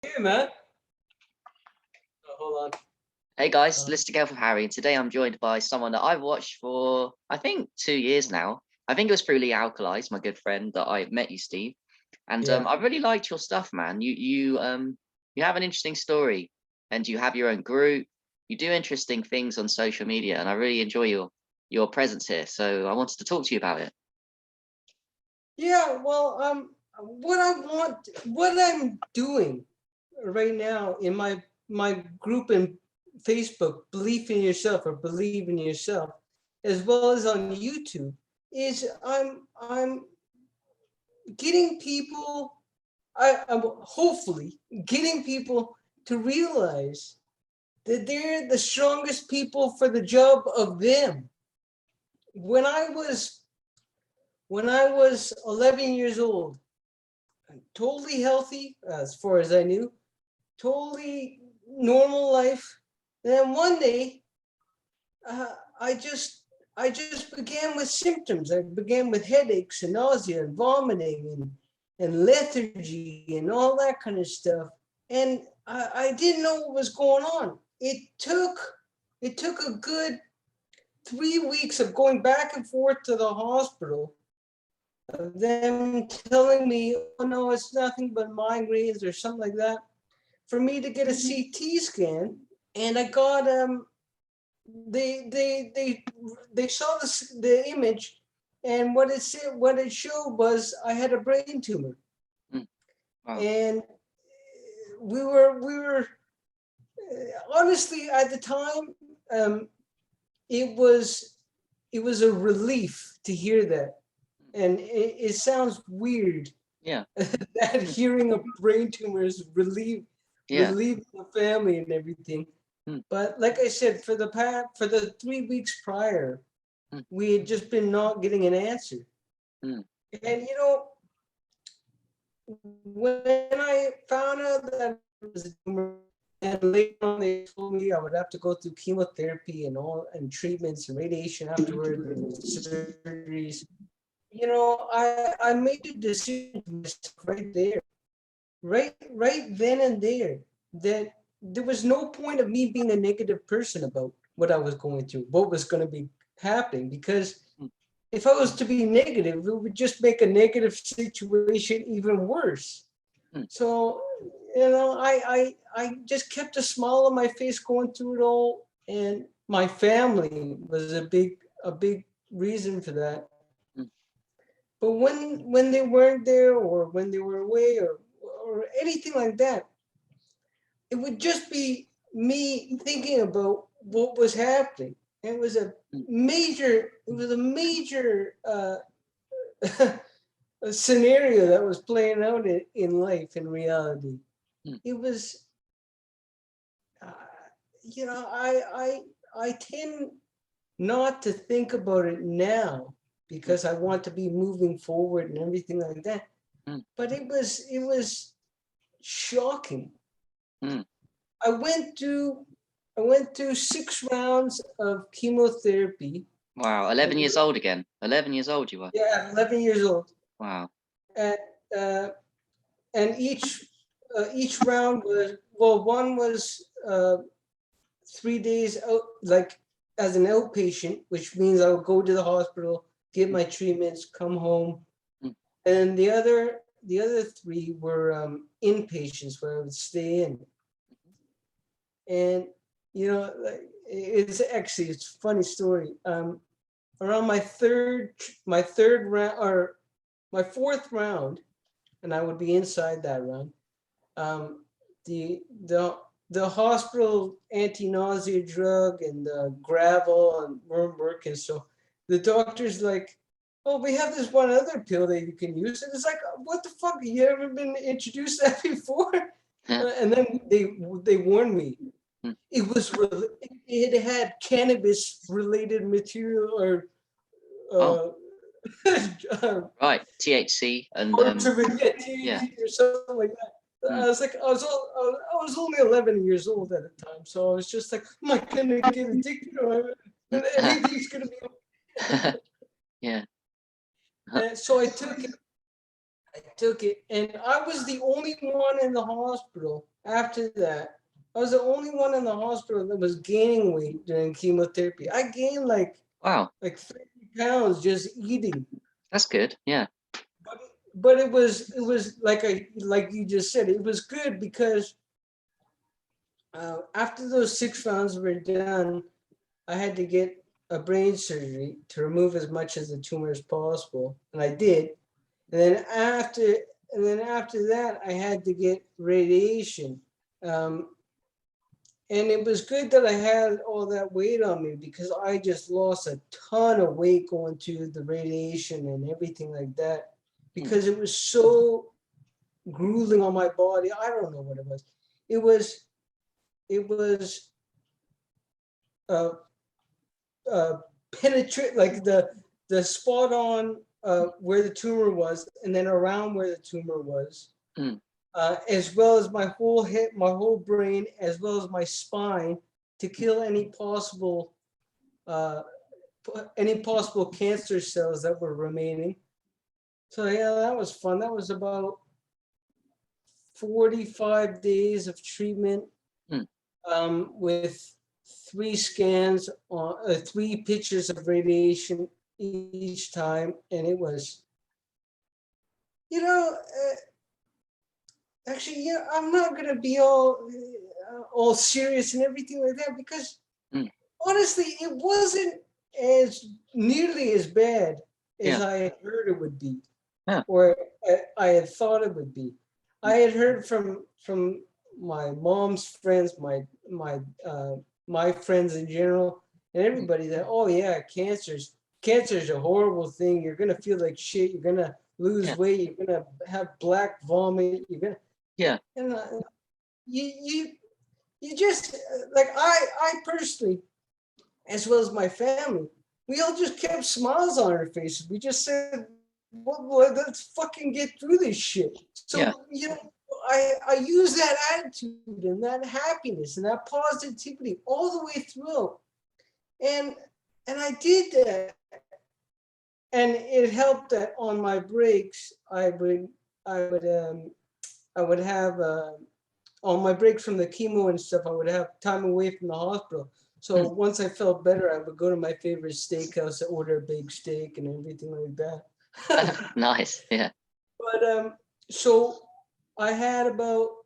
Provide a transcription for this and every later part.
Hey, man. Oh, hold on. Hey guys, Liz together with Harry, and today I'm joined by someone that I've watched for I think 2 years now. I think it was through Lee Alkali's, my good friend, that I met you, Steve. And Yeah. I really liked your stuff, man. You have an interesting story, and you have your own group. You do interesting things on social media, and I really enjoy your presence here. So I wanted to talk to you about it. Yeah, well, what I'm doing right now in my group in Facebook, Belief in Yourself or Believe in Yourself, as well as on YouTube, is I'm getting people, I'm hopefully getting people to realize that they're the strongest people for the job of them. When I was 11 years old, totally healthy as far as I knew, totally normal life. And then one day, uh, I just I just began with symptoms. I began with headaches and nausea and vomiting and lethargy and all that kind of stuff. And I didn't know what was going on. It took a good 3 weeks of going back and forth to the hospital, of them telling me, oh no, it's nothing but migraines or something like that, for me to get a CT scan. And I got they saw the image, and what it showed was I had a brain tumor. Wow. And we were honestly at the time, it was a relief to hear that. And it sounds weird, Yeah. that hearing a brain tumor is Yeah. relieving the family and everything. Mm. But like I said, for the 3 weeks prior, we had just been not getting an answer. Mm. And when I found out that it was a tumor, and later on they told me I would have to go through chemotherapy and treatments and radiation afterward and surgeries. I made a decision to myself right there, right then and there, that there was no point of me being a negative person about what I was going through, what was going to be happening, because if I was to be negative, it would just make a negative situation even worse. So, I just kept a smile on my face going through it all, and my family was a big reason for that. But when they weren't there, or when they were away, or anything like that, it would just be me thinking about what was happening. It was a major a scenario that was playing out in life, in reality. It was, uh, I tend not to think about it now, because I want to be moving forward and everything like that. But it was shocking. I went through 6 rounds of chemotherapy. Wow. 11 years old again. 11 years old you were. Yeah, 11 years old. Wow. And uh, each round was, well, one was 3 days out, like as an outpatient, which means I would go to the hospital, get my treatments, come home. And the other three were inpatients, where I would stay in. And it's a funny story. Around my third round, or my fourth round, and I would be inside that round. The the hospital anti-nausea drug and the gravel and weren't working, so the doctor's like, "Oh, we have this one other pill that you can use." And it's like, "What the fuck? You ever been introduced to that before?" And then they warned me. It had cannabis related material, or Oh, uh, right. THC and parts of it, yeah, yeah. THC or something like that. I was only 11 years old at the time, so I was just like, "Am I gonna get addicted, or everything's gonna be?" Yeah. And so I took it. took it, and I was the only one in the hospital after that. I was the only one in the hospital that was gaining weight during chemotherapy. I gained Wow, like 30 pounds just eating. that's good. Yeah. But, but it was like you just said, it was good because after those 6 rounds were done, I had to get a brain surgery to remove as much of the tumor as possible, and I did. And then after that, I had to get radiation. Um, and it was good that I had all that weight on me because I just lost a ton of weight going to the radiation and everything like that because it was so grueling on my body. I don't know what it was. It was uh, penetrate, like the spot on where the tumor was, and then around where the tumor was, Mm. as well as my whole head, my whole brain, as well as my spine, to kill any possible cancer cells that were remaining. So yeah, that was fun. That was about 45 days of treatment, Mm. with 3 scans on 3 pictures of radiation each time, and it was, you know, actually, yeah, I'm not gonna be all serious and everything like that because Mm. honestly, it wasn't as nearly as bad as Yeah. I had heard it would be, Yeah. or I had thought it would be. I had heard from my mom's friends, my friends in general, and everybody that, oh yeah, cancer's a horrible thing. You're gonna feel like shit. You're gonna lose Yeah. weight. You're gonna have black vomit. You're gonna, Yeah. and you just like I personally, as well as my family, we all just kept smiles on our faces. We just said, well, let's fucking get through this shit. Yeah. So, I use that attitude and that happiness and that positivity all the way through. And I did that. And it helped that on my breaks, I would have on my break from the chemo and stuff, I would have time away from the hospital. So Mm. once I felt better, I would go to my favorite steakhouse, order a big steak and everything like that. Nice. Yeah. But so I had about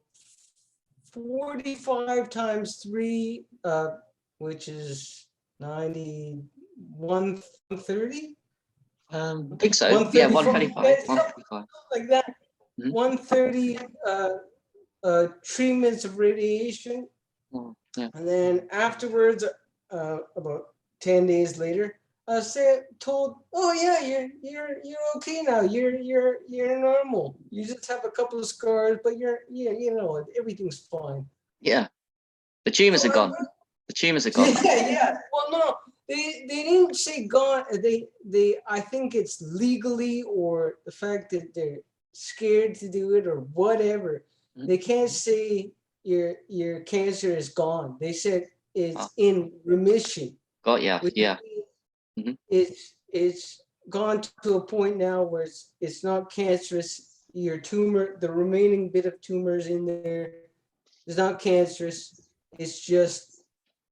45 times 3, which is 90, 130, I think so. Yeah. 135, 135. something 135. like that. Mhm. 130 treatments of radiation. Oh, yeah. And then afterwards, about 10 days later, I was told, "Oh yeah, you're okay now. You're normal. You just have a couple of scars, but everything's fine." Yeah. The tumors So are gone. The tumors are gone. yeah. Well, no, they didn't say gone. They I think it's legally, or the fact that they're scared to do it or whatever. Mhm. They can't say your cancer is gone. They said Oh, it's in remission, got ya. which Yeah. means Mhm. it's gone to a point now where it's not cancerous. Your tumor, the remaining bit of tumors in there, is not cancerous. It's just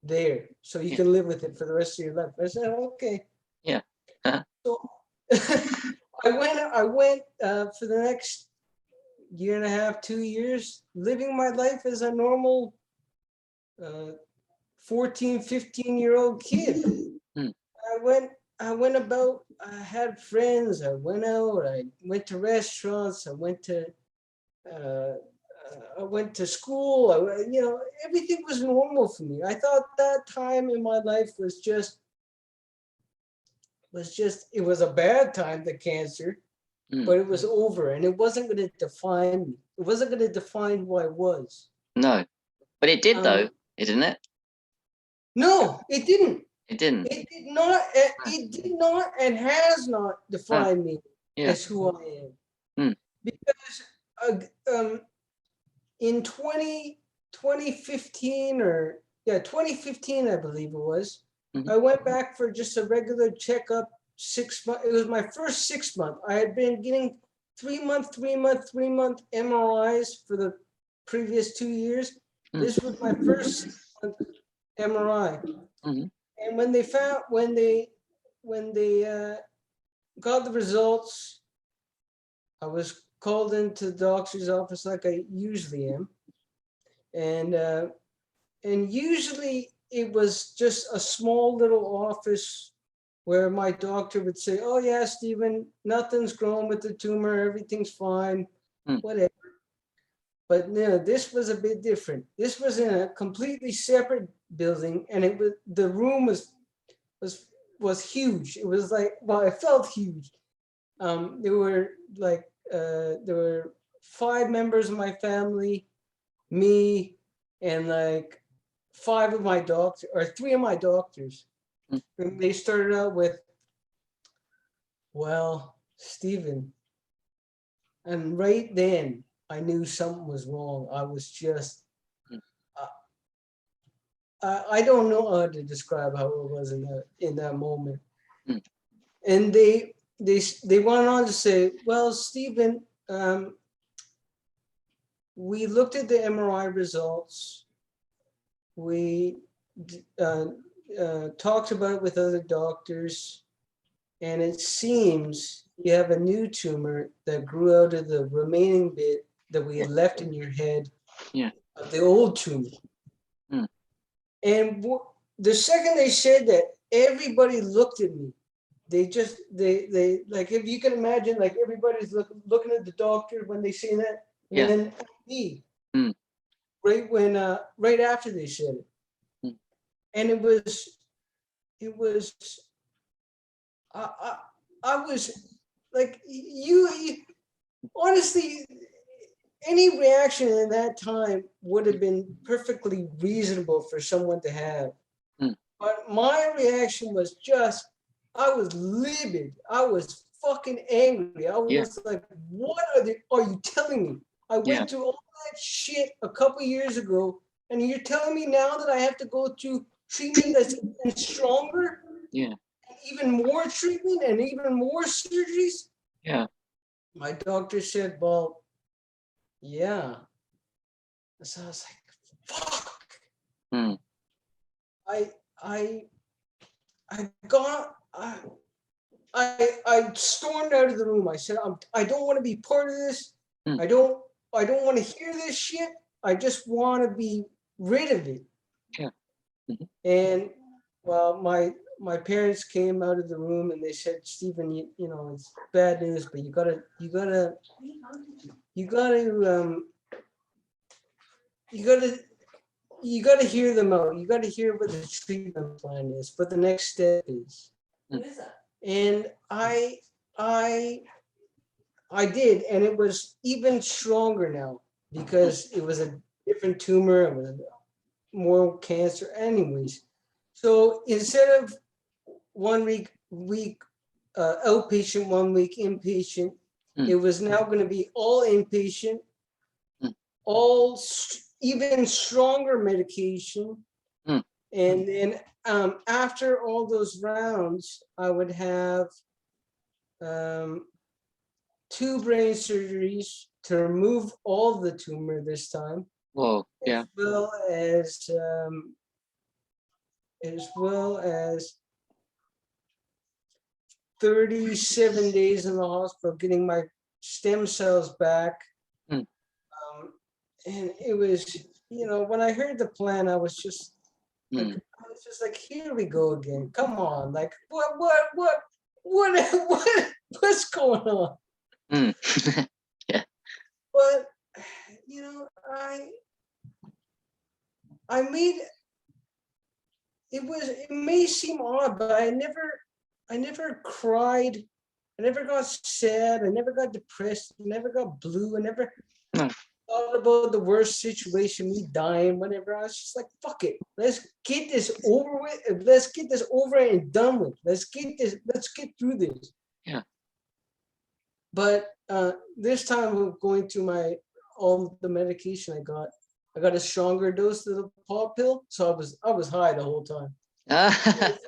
there, so you Yeah. can live with it for the rest of your life. I said, okay. Yeah. So I went for the next year and a half, 2 years, living my life as a normal uh, 14, 15-year-old kid. Mm. I went about, I had friends, I went out, I went to restaurants, uh, I went to school, everything was normal for me. I thought that time in my life it was a bad time, the cancer, Mm. but it was over and it wasn't going to define me. It wasn't going to define who I was. No, but it did though, Um, didn't it? no, it didn't. It didn't. It did not. It did not and has not Ah, defined me yeah. as who I am. Mm. Because in 2015 2015, I believe it was, Mhm. I went back for just a regular checkup. 6 months. It was my first 6 month. I had been getting 3-month MRIs for the previous 2 years. This was my first MRI. Mhm. And when they got the results, I was called into the doctor's office like I usually am. And usually it was just a small little office where my doctor would say, "Oh yeah, Stephen, nothing's growing with the tumor, everything's fine, whatever." But no, this was a bit different. This was in a completely separate building, and the room was huge. It was like, well, it felt huge. There were 5 members of my family, me, and like 5 of my doctors, or 3 of my doctors. And they started out with, "Well, Stephen," and right then I knew something was wrong. I was just, I don't know how to describe how it was in that moment. And they went on to say, "Well, Stephen, we looked at the MRI results. We talked about it with other doctors, and it seems you have a new tumor that grew out of the remaining bit that we had left in your head of the old tumor." And the second they said that, everybody looked at me. They like, if you can imagine, like everybody's looking at the doctor when they say that, and then at me, right after they said it. And it was, I was like, you honestly, any reaction in that time would have been perfectly reasonable for someone to have. But my reaction was just, I was livid. I was fucking angry. I was like, what are you telling me? I went through all that shit a couple years ago, and you're telling me now that I have to go through treatment that's even stronger? Yeah. Even more treatment and even more surgeries? Yeah. My doctor said, "Well, yeah." So I was like, fuck. I stormed out of the room. I said, I don't want to be part of this. I don't want to hear this shit. I just want to be rid of it. And well, my parents came out of the room and they said, "Stephen, you know, it's bad news, but you gotta hear them out. You gotta hear what the treatment plan is, what the next step is." What is that? And I did, and it was even stronger now because it was a different tumor, it was more cancer. Anyways, so instead of 1 week outpatient, 1 week inpatient, it was now going to be all inpatient, all even stronger medication. And then after all those rounds, I would have 2 brain surgeries to remove all the tumor this time. Whoa. Yeah. As well as 37 days in the hospital getting my stem cells back. And it was, when I heard the plan, I was just like, here we go again. Come on, like what's going on? Yeah. But I made it may seem odd, but I never cried. I never got sad. I never got depressed. I never got blue. I never thought about the worst situation, me dying, whatever. I was just like, fuck it. Let's get this over with. Let's get this over and done with. Let's get through this. Yeah. But this time of going through all the medication I got a stronger dose of the pop pill. So I was high the whole time. I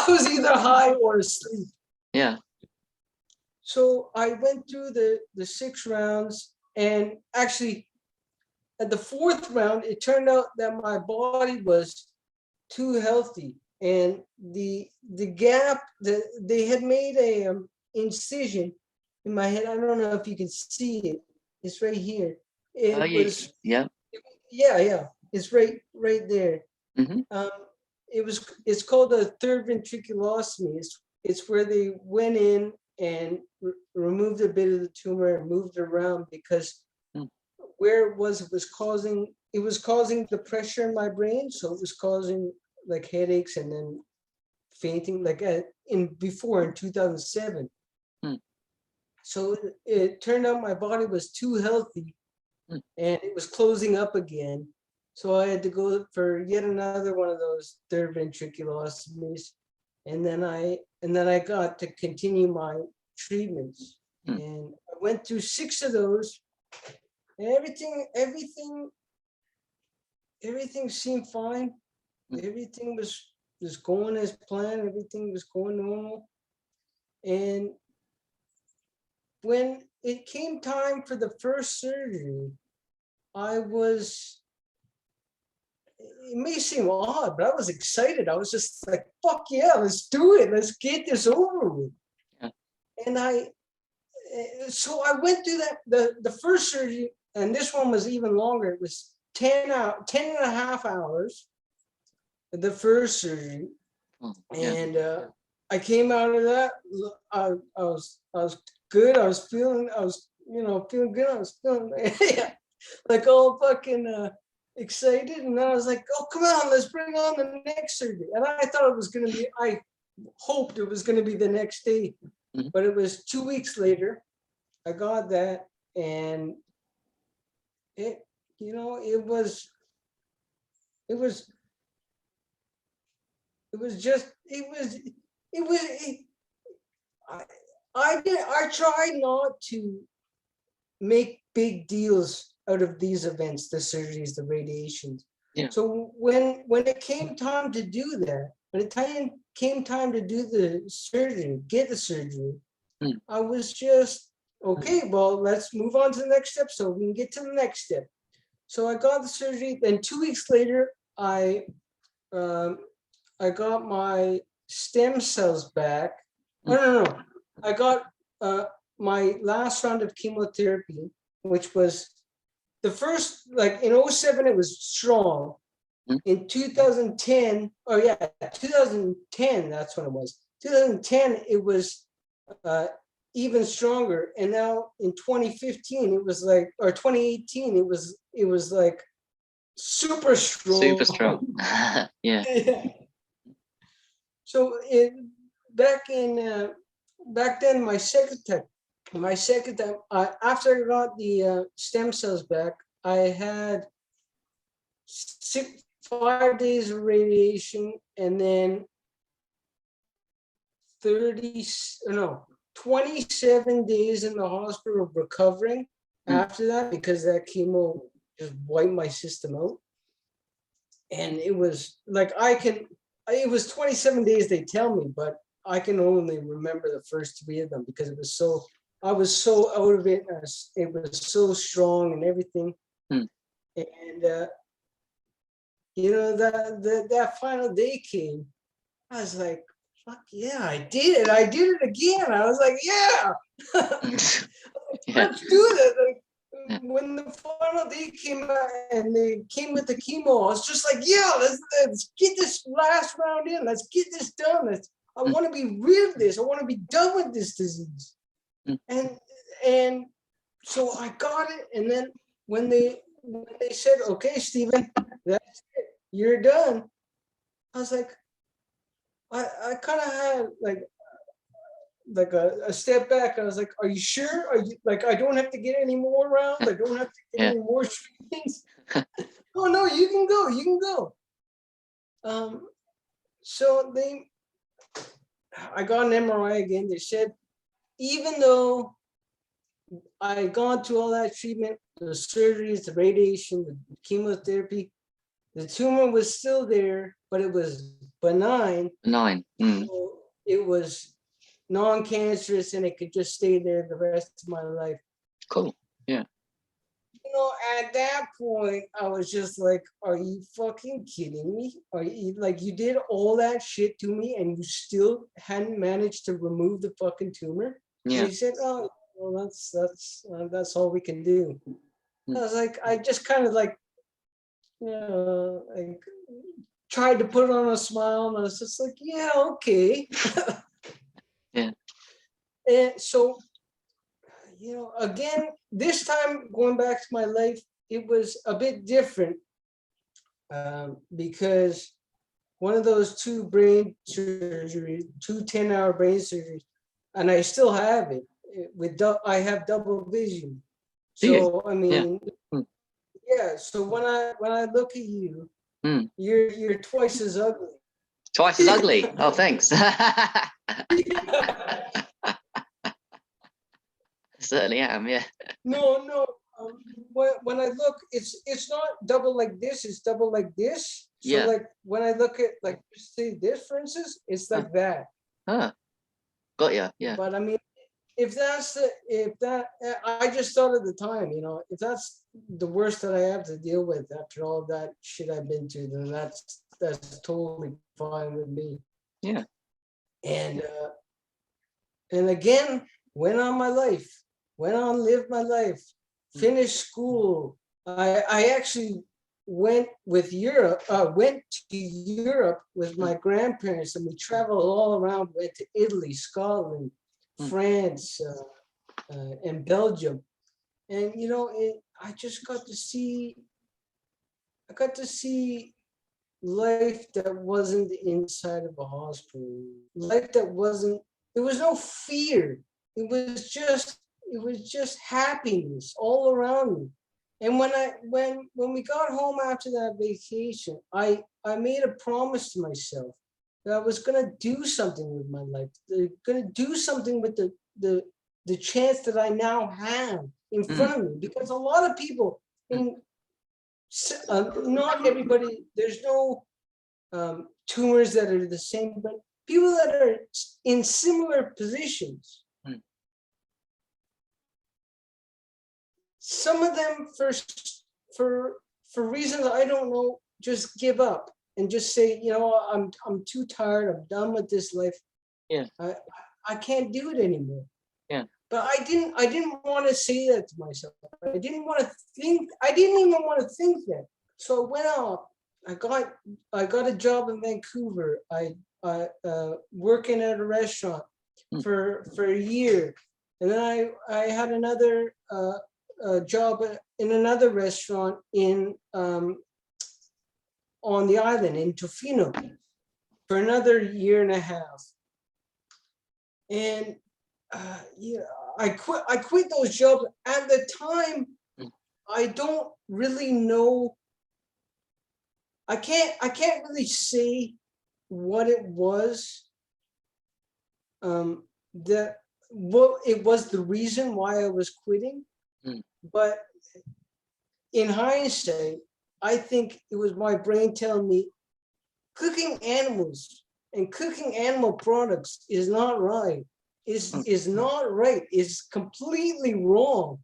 was either high or asleep. Yeah. So I went through the 6 rounds, and actually at the 4th round, it turned out that my body was too healthy, and the gap that they had made a incision in my head. I don't know if you can see it. It's right here. Oh, It was, yeah. yeah. It's right there. Hmm. It's called a third ventriculostomy. It's where they went in and removed a bit of the tumor and moved it around, because Mm. where it was causing the pressure in my brain, so it was causing like headaches and then fainting, like in 2007. Mm. So it turned out my body was too healthy, Mm. and it was closing up again. So I had to go for yet another one of those third ventriculostomies, and then I got to continue my treatments, Mm. and I went through 6 of those, and everything seemed fine. Mm. Everything was going as planned. Everything was going normal, and when it came time for the first surgery, I was, it may seem odd, but I was excited. I was just like, fuck yeah, let's do it. Let's get this over with. Yeah. And so I went through that, the first surgery, and this one was even longer. It was 10 and a half hours, the first surgery. Oh, yeah. And I came out of that. I was good. I was feeling good. I was feeling like all fucking excited. And then I was like, oh, come on, let's bring on the next surgery. And I thought it was going to be, I hoped it was going to be the next day. Mhm. But it was 2 weeks later. I got that. And it, it was just, I, I tried not to make big deals out of these events, the surgeries, the radiations. Yeah. So when it came time to do that, came time to do the surgery, get the surgery, Mm. I was just, okay, well, let's move on to the next step so we can get to the next step. So I got the surgery. Then 2 weeks later, I got my stem cells back. Oh, no. I got my last round of chemotherapy, which was the first, like in 07, it was strong. Mm. In 2010, 2010, that's when it was. 2010, it was even stronger. And now in 2015, it was like, or 2018, it was like super strong. Super strong. Yeah. Yeah. So back then, my second time, after I got the stem cells back, I had 5 days of radiation, and then 27 days in the hospital recovering after that, because that chemo just wiped my system out. And it was like, it was 27 days, they tell me, but I can only remember the first 3 of them, because I was so out of it. It was so strong and everything. Mm. And that final day came. I was like, fuck yeah, I did it. I did it again. I was like, yeah, Yeah. let's do this. Like, Yeah. when the final day came out and they came with the chemo, I was just like, yeah, let's get this last round in. Let's get this done. I want to be rid of this. I want to be done with this disease. Mm. And so I got it. And then when they said, okay, Stephen, that's it, you're done, I was like, I kind of had like a step back. I was like, are you sure? Are you, like, I don't have to get any more rounds? I don't have to get Yeah. any more treatments? Oh no, you can go. So I got an MRI again. They said, even though I had gone through all that treatment, the surgeries, the radiation, the chemotherapy, the tumor was still there, but it was benign. 9. Mm. So it was non-cancerous, and it could just stay there the rest of my life. Cool. Yeah. You know, at that point, I was just like, are you fucking kidding me? Are you like, you did all that shit to me and you still hadn't managed to remove the fucking tumor? Yeah. And he said, oh, well, that's all we can do. I was like, I just kind of like, you know, like tried to put on a smile, and I was just like, yeah, okay. Yeah. And so, you know, again, this time going back to my life, it was a bit different because one of those two brain surgeries, 10-hour brain surgeries, and I still have it. I have double vision. So I mean, yeah. So when I look at you, you're twice as ugly. Twice as ugly. Oh, thanks. Certainly am. Yeah. No. When I look, it's not double like this. It's double like this. So Yeah. like when I look at like see this, for instance, it's like that. Huh. Got ya. Yeah. But I mean, if that, I just thought at the time, you know, if that's the worst that I have to deal with after all that shit I've been through, then that's totally fine with me. Yeah. And again, went on my life, lived my life, finished school. I actually went with went to Europe with my grandparents, and we traveled all around. Went to Italy, Scotland, France, and Belgium, and you know, I just got to see. I got to see life that wasn't inside of a hospital. Life that wasn't. There was no fear. It was just happiness all around me. And when we got home after that vacation, I made a promise to myself that I was gonna do something with my life. Gonna do something with the chance that I now have in front of me. Because a lot of people not everybody. There's no tumors that are the same, but people that are in similar positions. Some of them, for reasons I don't know, just give up and just say, you know, I'm too tired. I'm done with this life. Yeah. I can't do it anymore. Yeah. But I didn't want to say that to myself. I didn't want to think. I didn't even want to think that. So I went out. I got a job in Vancouver. I working at a restaurant for a year, and then I had another job in another restaurant on the island in Tofino for another year and a half. And yeah, I quit those jobs. At the time, I don't really know. I can't really say what it was. What it was the reason why I was quitting. But in hindsight, I think it was my brain telling me cooking animals and cooking animal products is not right. Is not right. It's completely wrong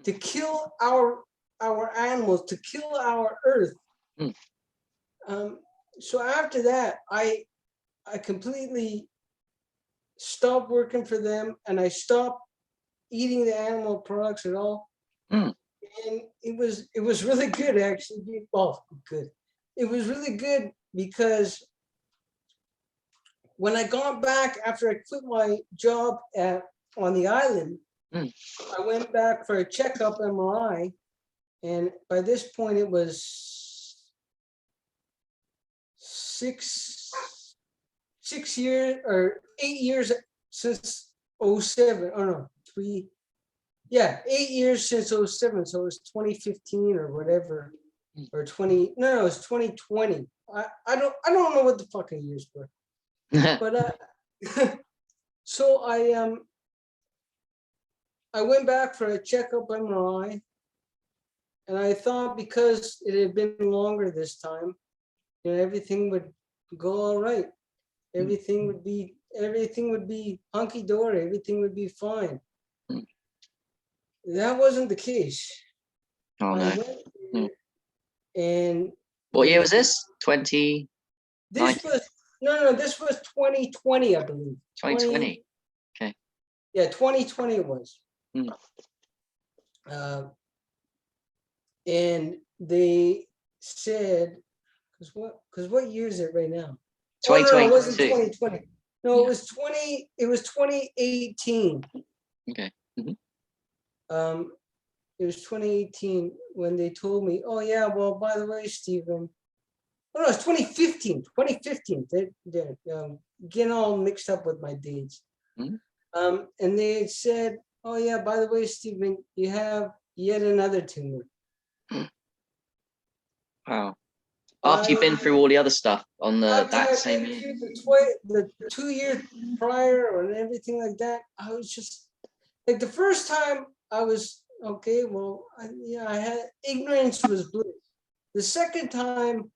to kill our animals, to kill our earth. So after that, I completely stopped working for them, and I stopped eating the animal products at all. And it was really good, actually. Well, good. It was really good because when I got back after I quit my job on the island, I went back for a checkup MRI, and by this point it was 6 years or 8 years since 07. Oh no, 3. Yeah, 8 years since 07. So it was 2015 or whatever, or 20. No, it was 2020. I don't know what the fucking years were. But so I went back for a checkup MRI, and I thought because it had been longer this time, you know, everything would go all right. Everything would be everything would be hunky-dory, everything would be fine. Mm. That wasn't the case. Oh I no. went Mm. and What year was this? 20, this was no, this was 2020, I believe. 2020. Okay. Yeah, 2020 it was. Mm. And they said, because what year is it right now? Oh, no, it 2022. wasn't 2020. No, Yeah. it was 2018. Okay. Mhm. It was 2018 when they told me, oh yeah, well, by the way, Stephen. Oh no, it's 2015. 2015. They're getting all mixed up with my dates. Mhm. And they had said, oh yeah, by the way, Stephen, you have yet another tumor. Wow. After you've been through all the other stuff on After that I've same been year. through the 2 years prior and everything like that, I was just like the first time I was okay. Well, I had ignorance was bliss. The second time,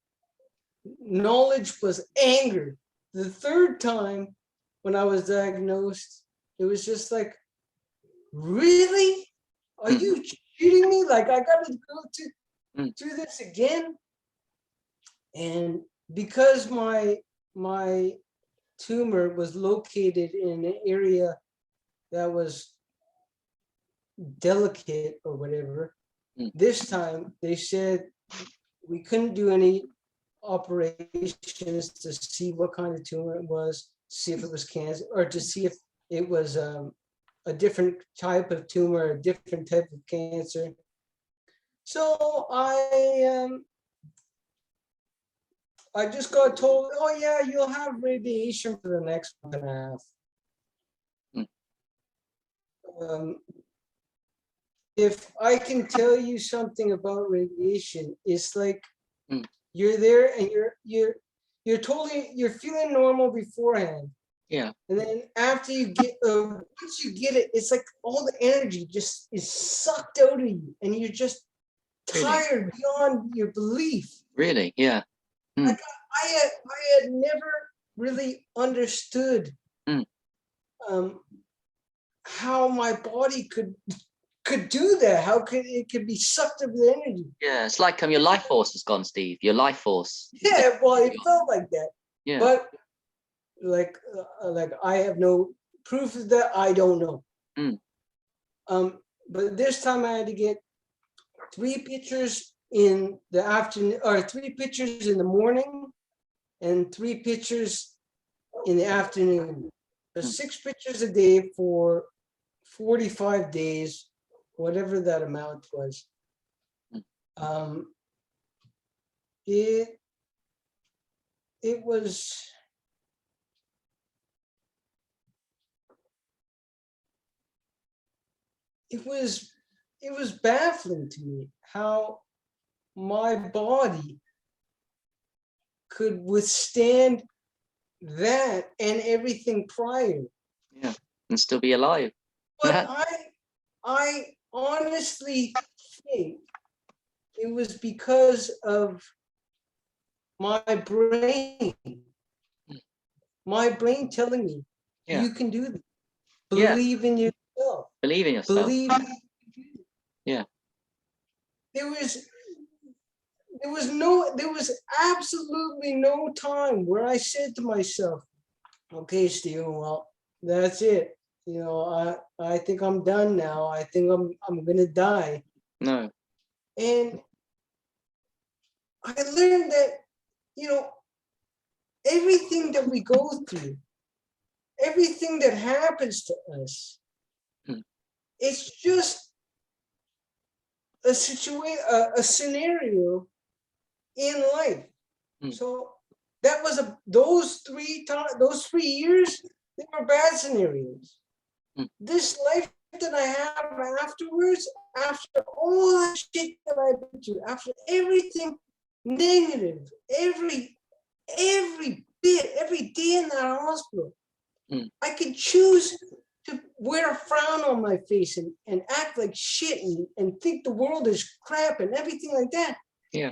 knowledge was anger. The third time, when I was diagnosed, it was just like, really? Are you cheating me? Like I got to go through this again? And because my tumor was located in an area that was delicate or whatever, this time they said we couldn't do any operations to see what kind of tumor it was, see if it was cancer, or to see if it was a different type of tumor, a different type of cancer. So I just got told, oh yeah, you'll have radiation for the next month and a half. If I can tell you something about radiation, it's like you're there and you're feeling normal beforehand. Yeah. And then after you get once you get it, it's like all the energy just is sucked out of you, and you're just tired beyond your belief. Really? Yeah. Like I had never really understood how my body could do that. How could it be sucked of the energy? Yeah, it's like your life force has gone, Steve. Your life force. Yeah, well, it felt like that. Yeah. But like I have no proof of that. I don't know. But this time I had to get 3 pictures in the afternoon, or 3 pictures in the morning, and 3 pictures in the afternoon. So 6 pictures a day for 45 days, whatever that amount was. It was baffling to me how my body could withstand that and everything prior. Yeah, and still be alive. But I honestly think it was because of my brain. My brain telling me, you can do this. Believe in yourself. Believe in yourself. Believe. Yeah. There was absolutely no time where I said to myself, okay, Stephen, well, that's it. You know, I think I'm done now. I think I'm gonna die. No. And I learned that, you know, everything that we go through, everything that happens to us, it's just a situation, a scenario in life. So that was those 3 years, they were bad scenarios. This life that I have afterwards, after all that shit that I've been through, after everything negative, every bit, every day in that hospital, I could choose to wear a frown on my face and act like shit and think the world is crap and everything like that. Yeah.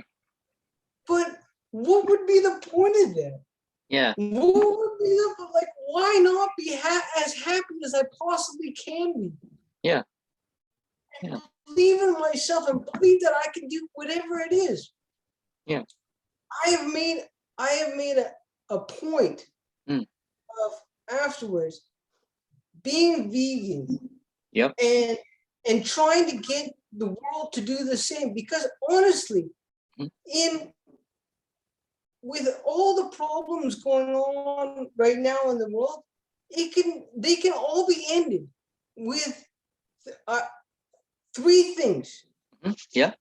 But what would be the point of that? Yeah. What would be like? why not be as happy as I possibly can be? Yeah. And believe in myself and believe that I can do whatever it is. Yeah. I have made a point Mm. of afterwards being vegan. Yep. And trying to get the world to do the same, because honestly, with all the problems going on right now in the world, they can all be ended with 3 things: Yeah.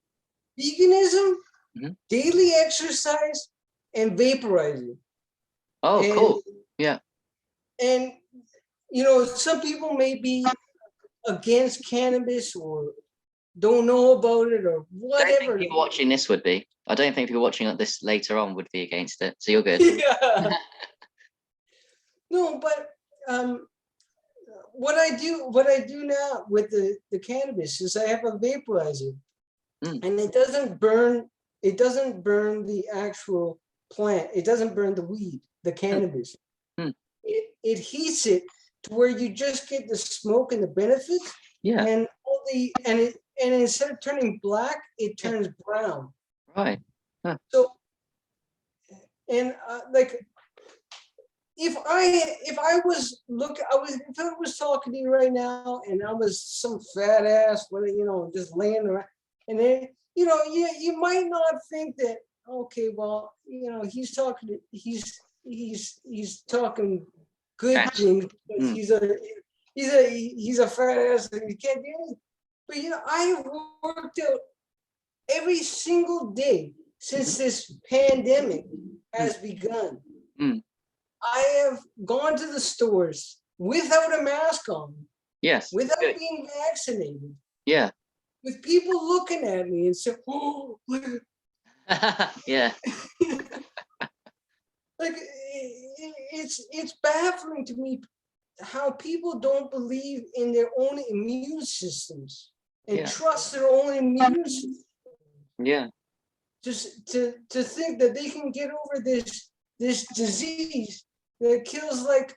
veganism, daily exercise, and vaporizing. Oh, cool. Yeah. And some people may be against cannabis or don't know about it or I don't think whatever. people watching this would be. I don't think people watching this later on would be against it. So you're good. Yeah. No, but what I do now with the cannabis is I have a vaporizer, and it doesn't burn the actual plant. It doesn't burn the weed, the cannabis. It heats it to where you just get the smoke and the benefits. Yeah. And and instead of turning black, it turns brown. Right. So, and like, if I was talking to you right now and I was some fat ass, just laying around, and then you might not think that, okay, well, he's talking good things because he's a fat ass and he can't do anything. But I have worked out every single day since this pandemic has begun. I have gone to the stores without a mask on. Yes. Without being vaccinated. Yeah. With people looking at me and saying, "Oh, look at." Yeah. Like, it's baffling to me how people don't believe in their own immune systems and trust their own immune system. Yeah. Just to think that they can get over this disease that kills like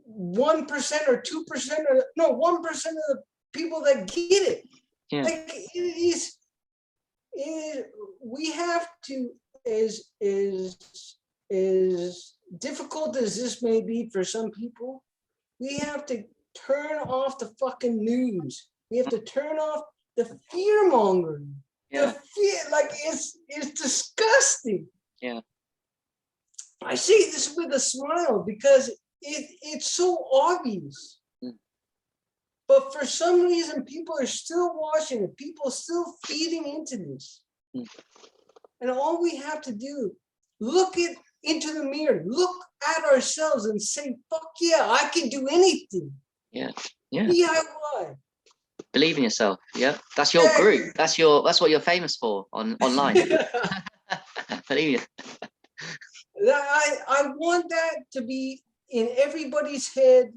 1% or 2% or 1% of the people that get it. Yeah. Like, we have to, as difficult as this may be for some people, we have to turn off the fucking news. We have to turn off the fear mongering. Yeah. The fear, like, it's disgusting. Yeah. I say this with a smile because it's so obvious. But for some reason, people are still watching it. People are still feeding into this. And all we have to do, look into the mirror, look at ourselves and say, fuck yeah, I can do anything. Yeah. Yeah. DIY. Believe in yourself. Yeah. That's your group. That's what you're famous for online. Believe it. I want that to be in everybody's head,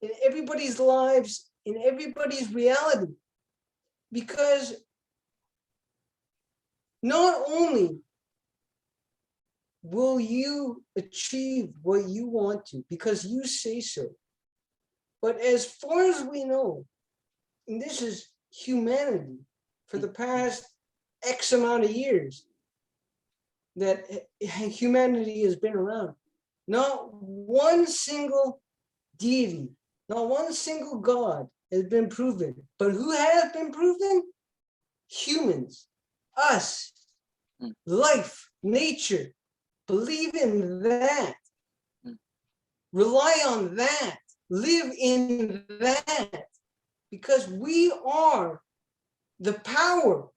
in everybody's lives, in everybody's reality. Because not only will you achieve what you want to, because you say so, but as far as we know, and this is humanity for the past X amount of years that humanity has been around, not one single deity, not one single God has been proven. But who has been proven? Humans, us, life, nature. Believe in that. Rely on that. Live in that. Because we are the power.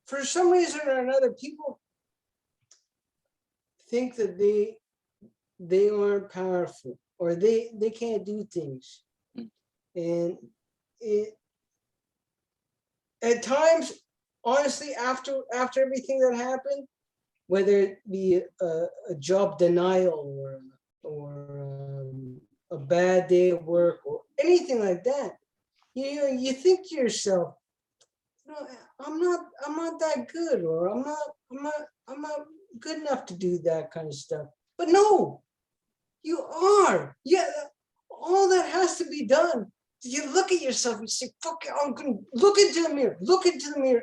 For some reason or another, people think that they aren't powerful or they can't do things. And at times, honestly, after everything that happened, whether it be a job denial or a bad day at work or anything like that, you think to yourself, I'm not that good, or I'm not good enough to do that kind of stuff. But no, you are. Yeah, all that has to be done. You look at yourself and say, fuck it, I'm gonna look into the mirror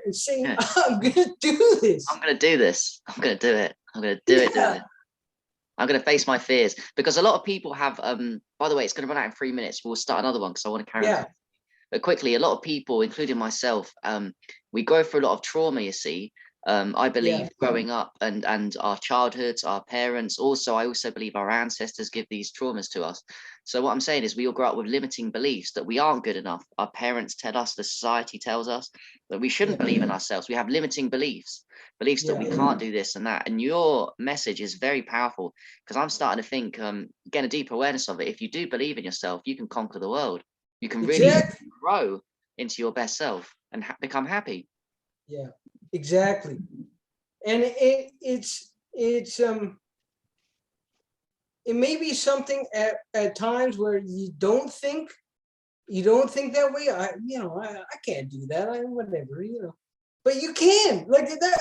and say, Yeah. I'm gonna do this. I'm gonna do this. I'm gonna do it. I'm gonna do it. I'm gonna face my fears, because a lot of people have. By the way, it's gonna run out in 3 minutes. We'll start another one because I want to carry on. But quickly, a lot of people, including myself, we go through a lot of trauma. You see, I believe growing up and our childhoods, our parents. Also, I also believe our ancestors give these traumas to us. So what I'm saying is, we all grow up with limiting beliefs that we aren't good enough. Our parents tell us, the society tells us that we shouldn't believe in ourselves. We have limiting beliefs that we can't do this and that. And your message is very powerful, because I'm starting to think, get a deeper awareness of it. If you do believe in yourself, you can conquer the world. You can really grow into your best self and become happy. Yeah, exactly. And it's it may be something at times where you don't think that way. I can't do that. Whatever, but you can. Like that,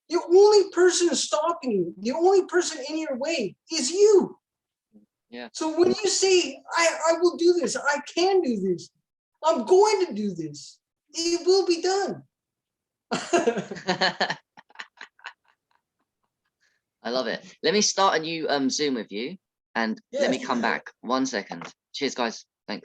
the only person stopping you, the only person in your way is you. Yeah. So when you say, I will do this, I can do this, I'm going to do this, it will be done. I love it. Let me start a new Zoom with you, and let me come back. 1 second. Cheers, guys.